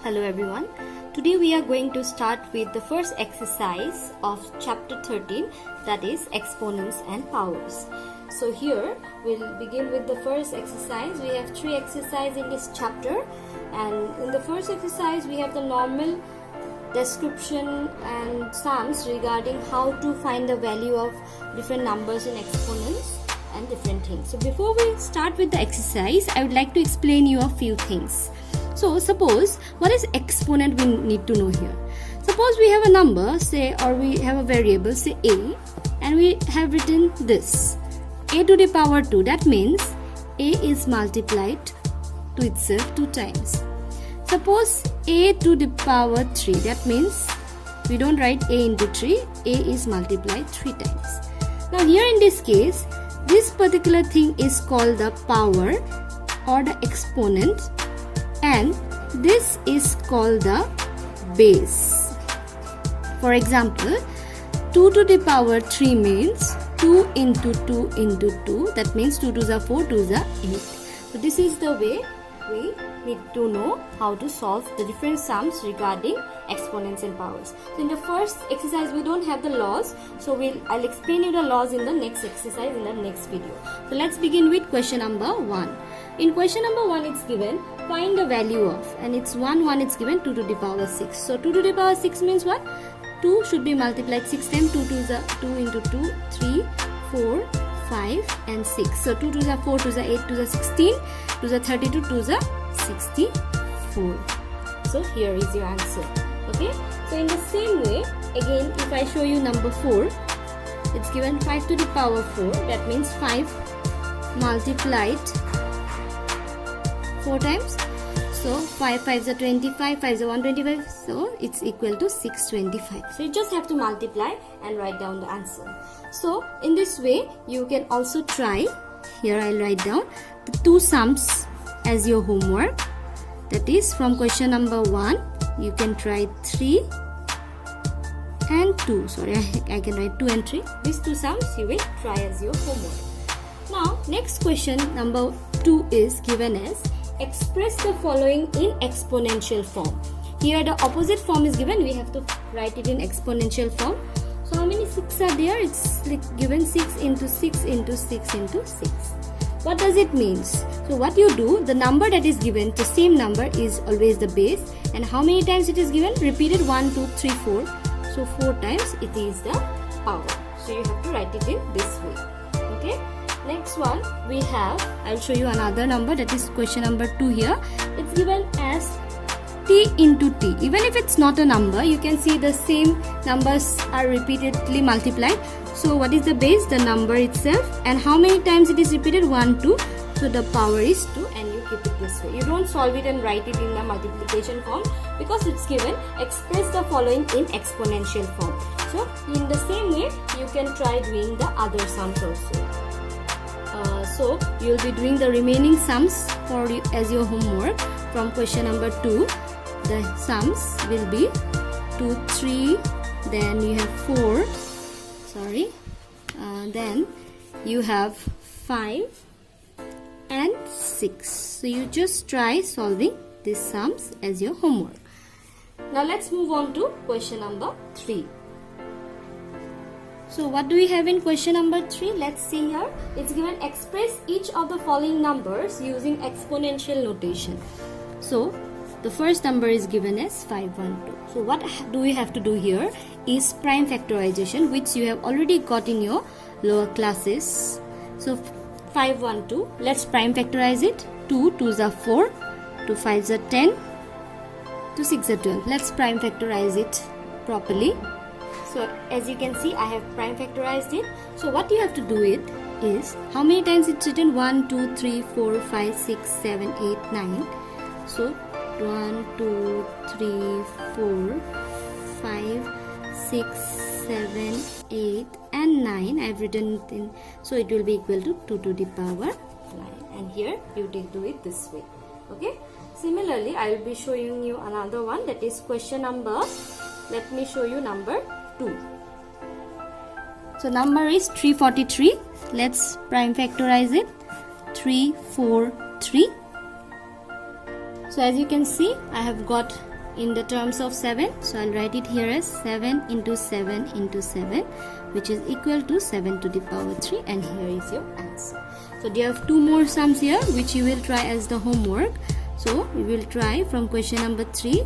Hello everyone. Today we are going to start with the first exercise of chapter 13, that is exponents and powers. So here we'll begin with the first exercise. We have three exercises in this chapter, and in the first exercise we have the normal description and sums regarding how to find the value of different numbers in exponents and different things. So before we start with the exercise, I would like to explain you a few things. So suppose, what is exponent we need to know here. Suppose we have a number, say, or we have a variable, say a, and we have written this, a to the power 2. That means a is multiplied to itself 2 times. Suppose a to the power 3. That means we don't write a into 3, a is multiplied 3 times. Now here in this case, this particular thing is called the power or the exponent, and this is called the base. For example, 2 to the power 3 means 2 into 2 into 2. That means 2 2s are 4, 2s are 8. So this is the way we need to know how to solve the different sums regarding exponents and powers. So in the first exercise we don't have the laws, so I'll explain you the laws in the next exercise in the next video. So let's begin with question number 1. In question number 1 it's given find the value of, and it's 1 it's given 2 to the power 6. So 2 to the power 6 means what? 2 should be multiplied 6 times. 2 2s are 2 into 2, 3, 4, 5 and 6. So 2 2s are 4, 2s are 8, 2s are 16, 2s are 32, 2s are 64. So here is your answer. Okay. So in the same way, again if I show you number 4, it's given 5 to the power 4. That means 5 multiplied 4 times. So 5 5s are 25, 5s are 125. So it's equal to 625. So you just have to multiply and write down the answer. So in this way you can also try. Here I'll write down the 2 sums as your homework. That is from question number 1 you can try 3 and 2. Sorry, I can write 2 and 3. These 2 sums you will try as your homework. Now next question number 2 is given as express the following in exponential form. Here the opposite form is given. We have to write it in exponential form. So how many 6 are there? It's given 6 into 6 into 6 into 6. What does it mean? So what you do, the number that is given, the same number is always the base, and how many times it is given? Repeated 1, 2, 3, 4. So 4 times it is the power. So you have to write it in this way. Okay. Next one we have, I'll show you another number, that is question number 2 here. It's given as t into t. Even if it's not a number, you can see the same numbers are repeatedly multiplied. So what is the base? The number itself. And how many times it is repeated? 1, 2. So the power is 2, and you keep it this way. You don't solve it and write it in the multiplication form because it's given express the following in exponential form. So in the same way you can try doing the other sums also. So you will be doing the remaining sums for you as your homework from question number 2. The sums will be 2, 3, then you have 4, then you have 5 and 6. So you just try solving these sums as your homework. Now let's move on to question number 3. So what do we have in question number 3? Let's see here. It's given express each of the following numbers using exponential notation. So the first number is given as 512. So what do we have to do here is prime factorization, which you have already got in your lower classes. So 512, let's prime factorize it. 2 2s are 4, 2 5s are 10, 2 6 are 12. Let's prime factorize it properly. So as you can see, I have prime factorized it. So what you have to do it is, how many times it's written? 1, 2, 3, 4, 5, 6, 7, 8, 9. So 1, 2, 3, 4, 5, 6, 7, 8 and 9. I've written it in. So it will be equal to 2 to the power 9. And here you do it this way. Okay. Similarly, I will be showing you another one, that is question number. Let me show you number 2. So number is 343. Let's prime factorize it. 3, 4, 3. So as you can see, I have got in the terms of 7. So I'll write it here as 7 into 7 into 7, which is equal to 7 to the power 3, and here is your answer. So there are 2 more sums here which you will try as the homework. So we will try from question number 3,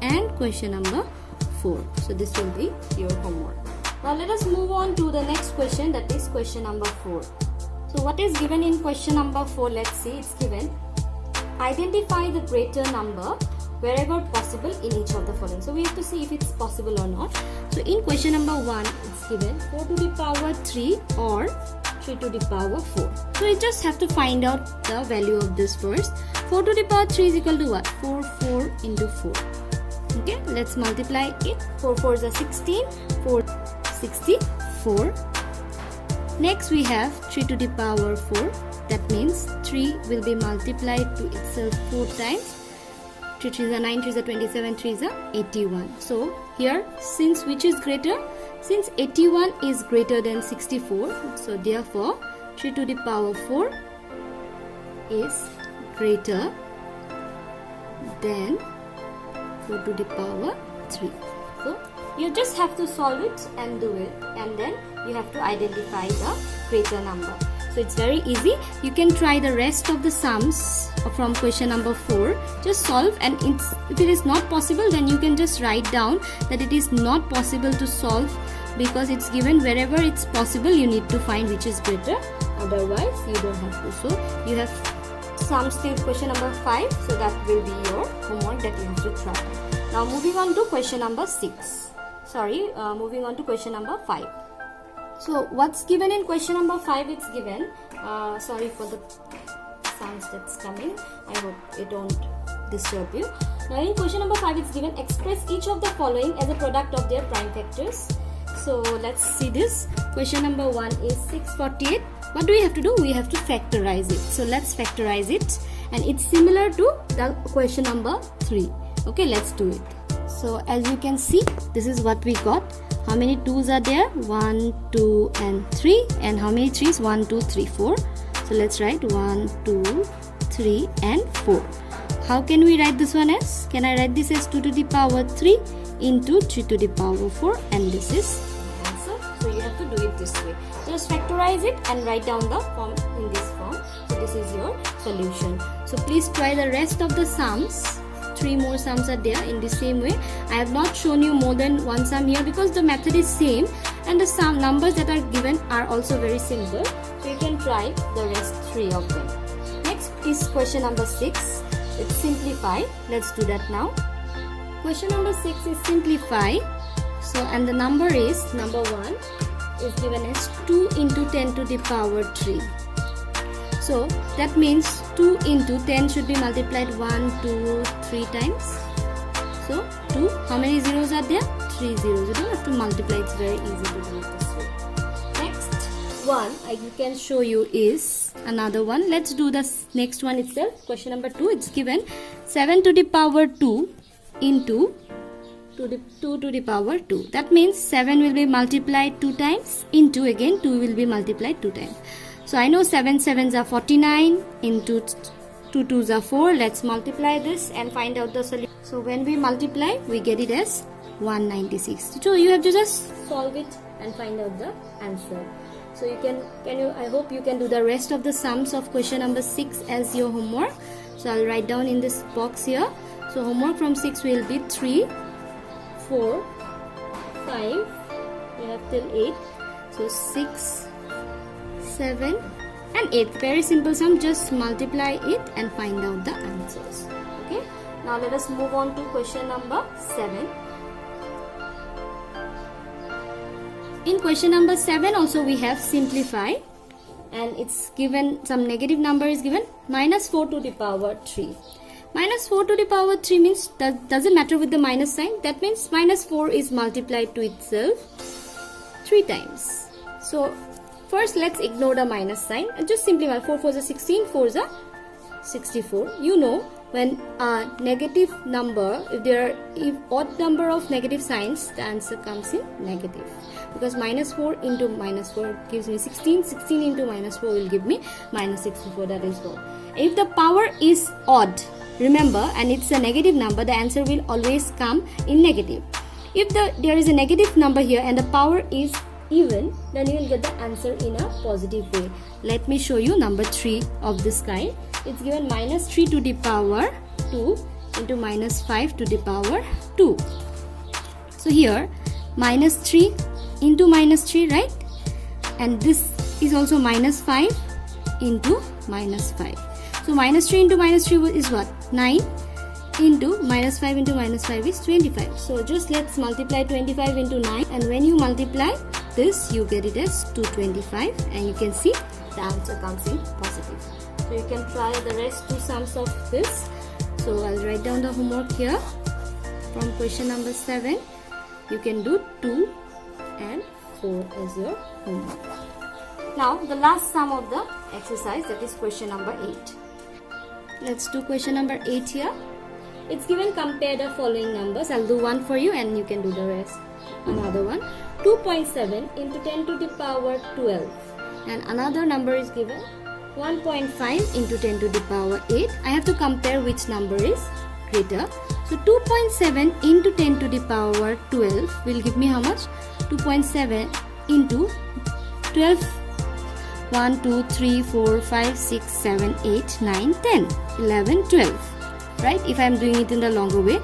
and question number 4. So this will be your homework. Now let us move on to the next question, that is question number 4. So what is given in question number 4? Let's see. It's given, identify the greater number wherever possible in each of the following. So we have to see if it's possible or not. So in question number 1, it's given 4 to the power 3 or 3 to the power 4. So you just have to find out the value of this first. 4 to the power 3 is equal to what? 4 into 4. Okay, let's multiply it. 4 4s are 16, 4 64. Next we have 3 to the power 4. That means 3 will be multiplied to itself 4 times. 3 3s are 9, 3s are 27, 3s are 81. So here, since which is greater? Since 81 is greater than 64, so therefore 3 to the power 4 is greater than 4 to the power 3. So you just have to solve it and do it, and then you have to identify the greater number. So it's very easy. You can try the rest of the sums from question number 4. Just solve, and if it is not possible, then you can just write down that it is not possible to solve, because it's given wherever it's possible you need to find which is greater. Otherwise you don't have to. So you have sums till question number 5. So that will be your homework that you have to try. Now moving on to question number 6. Moving on to question number 5. So what's given in question number 5? It's given, sorry for the sounds that's coming, I hope it don't disturb you. Now in question number 5, it's given, express each of the following as a product of their prime factors. So let's see this. Question number 1 is 648. What do we have to do? We have to factorize it. So let's factorize it, and it's similar to the question number 3. Okay, let's do it. So as you can see, this is what we got. How many 2's are there? 1, 2 and 3. And how many 3's? 1, 2, 3, 4. So let's write 1, 2, 3 and 4. How can we write this one as? Can I write this as 2 to the power 3 into 3 to the power 4, and this is the answer. So you have to do it this way. Just factorize it and write down the form in this form. So this is your solution. So please try the rest of the sums. 3 more sums are there in the same way. I have not shown you more than one sum here because the method is same, and the sum numbers that are given are also very simple. So you can try the rest 3 of them. Next is question number 6. It's simplify. Let's do that now. Question number 6 is simplify. So, and the number is, number 1 is given as 2 into 10 to the power 3. So that means 2 into 10 should be multiplied 1, 2, 3 times. So 2, how many zeros are there? 3 zeros. You don't have to multiply, it's very easy to do it this way. Next one I can show you is another one. Let's do the next one itself. Question number 2, it's given 7 to the power 2 into 2 to the power 2. That means 7 will be multiplied 2 times, into again 2 will be multiplied 2 times. So I know 7 7s are 49, into 2 2s are 4. Let's multiply this and find out the solution. So when we multiply, we get it as 196. So you have to just solve it and find out the answer. So you I hope you can do the rest of the sums of question number 6 as your homework. So I'll write down in this box here. So homework from 6 will be 3, 4, 5, we have till 8. So 6, 7 and 8. Very simple sum. Just multiply it and find out the answers. Okay. Now let us move on to question number 7. In question number 7 also we have simplify, and it's given some negative number is given, minus 4 to the power 3. Minus 4 to the power 3 means that doesn't matter with the minus sign. That means minus 4 is multiplied to itself 3 times. So first let's ignore the minus sign and just simplify. 4 4s are 16, 4s are 64. You know, when a negative number, if odd number of negative signs, the answer comes in negative, because minus 4 into minus 4 gives me 16. 16 into minus 4 will give me minus 64. That is all. If the power is odd, remember, and it's a negative number, the answer will always come in negative. If there is a negative number here and the power is even, then you will get the answer in a positive way. Let me show you number 3 of this kind. It's given minus 3 to the power 2 into minus 5 to the power 2. So here minus 3 into minus 3, right? And this is also minus 5 into minus 5. So minus 3 into minus 3 is what? 9 into minus 5 into minus 5 is 25. So just let's multiply 25 into 9, and when you multiply this, you get it as 225, and you can see the answer comes in positive. So you can try the rest 2 sums of this. So I'll write down the homework here. From question number 7, you can do 2 and 4 as your homework. Now the last sum of the exercise, that is question number 8. Let's do question number 8 here. It's given compare the following numbers. I'll do one for you and you can do the rest. Another one, 2.7 into 10 to the power 12. And another number is given 1.5 into 10 to the power 8. I have to compare which number is greater. So 2.7 into 10 to the power 12 will give me how much? 2.7 into 12. 1, 2, 3, 4, 5, 6, 7, 8, 9, 10, 11, 12. Right, if I am doing it in the longer way.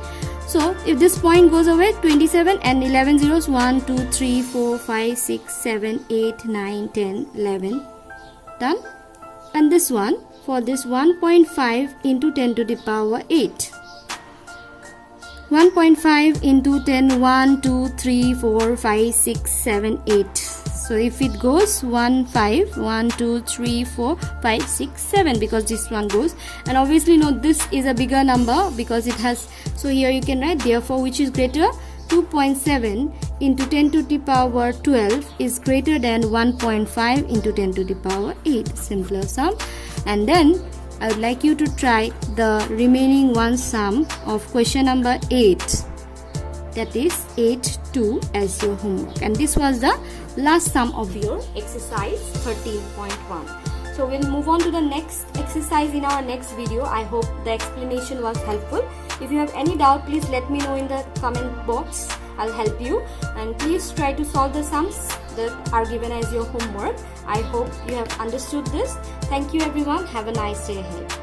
So if this point goes away, 27 and 11 zeros, 1, 2, 3, 4, 5, 6, 7, 8, 9, 10, 11, done. And this one, for this 1.5 into 10 to the power 8. 1.5 into 10, 1, 2, 3, 4, 5, 6, 7, 8. So if it goes 1, 5, 1, 2, 3, 4, 5, 6, 7, because this one goes, and obviously no, this is a bigger number because it has, so here you can write therefore which is greater, 2.7 into 10 to the power 12 is greater than 1.5 into 10 to the power 8. Simpler sum. And then I would like you to try the remaining one sum of question number 8, that is 8.2 as your homework. And this was the last sum of your exercise 13.1. So we'll move on to the next exercise in our next video. I hope the explanation was helpful. If you have any doubt, please let me know in the comment box. I'll help you, and please try to solve the sums that are given as your homework. I hope you have understood this. Thank you everyone. Have a nice day ahead.